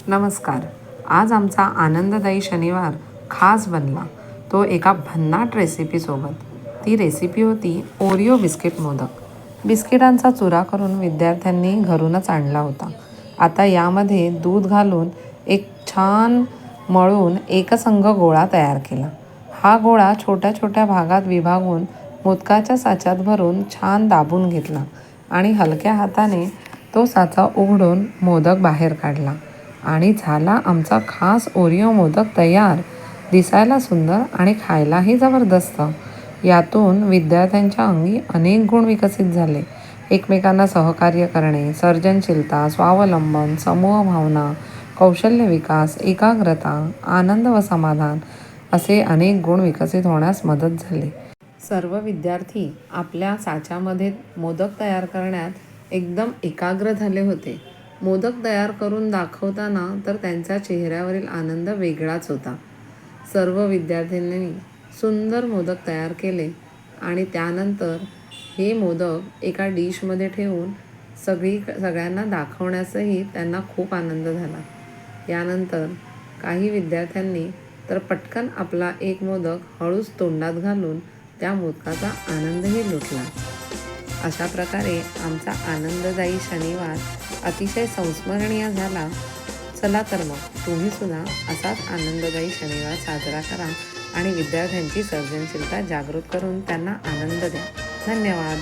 नमस्कार. आज आमचा आनंददायी शनिवार खास बनला, तो एका भन्नाट रेसिपीसोबत. ती रेसिपी होती ओरिओ बिस्किट मोदक. बिस्किटांचा चुरा करून विद्यार्थ्यांनी घरूनच आणला होता. आता यामध्ये दूध घालून एक छान मळून एकसंध गोळा तयार केला. हा गोळा छोट्या छोट्या भागात विभागून मोदकाच्या साच्यात भरून छान दाबून घेतला आणि हलक्या हाताने तो साचा उघडून मोदक बाहेर काढला आणि झाला आमचा खास ओरिओ मोदक तयार. दिसायला सुंदर आणि खायलाही जबरदस्त. यातून विद्यार्थ्यांच्या अंगी अनेक गुण विकसित झाले. एकमेकांना सहकार्य करणे, सर्जनशीलता, स्वावलंबन, समूह भावना, कौशल्य विकास, एकाग्रता, आनंद व समाधान असे अनेक गुण विकसित होण्यास मदत झाली. सर्व विद्यार्थी आपल्या साच्यामध्ये मोदक तयार करण्यात एकदम एकाग्र झाले होते. मोदक तयार करून दाखवताना तर त्यांच्या चेहऱ्यावरील आनंद वेगळाच होता. सर्व विद्यार्थ्यांनी सुंदर मोदक तयार केले आणि त्यानंतर हे मोदक एका डिशमध्ये ठेवून सगळ्यांना दाखवण्यासही त्यांना खूप आनंद झाला. यानंतर काही विद्यार्थ्यांनी तर पटकन आपला एक मोदक हळूच तोंडात घालून त्या मोदकाचा आनंदही लुटला. अशा प्रकारे आमचा आनंददायी शनिवार अतिशय संस्मरणीय झाला. चला तर मग तुम्ही सुद्धा असाच आनंददायी शनिवार साजरा करा आणि विद्यार्थ्यांची सर्जनशीलता जागृत करून त्यांना आनंद द्या. धन्यवाद.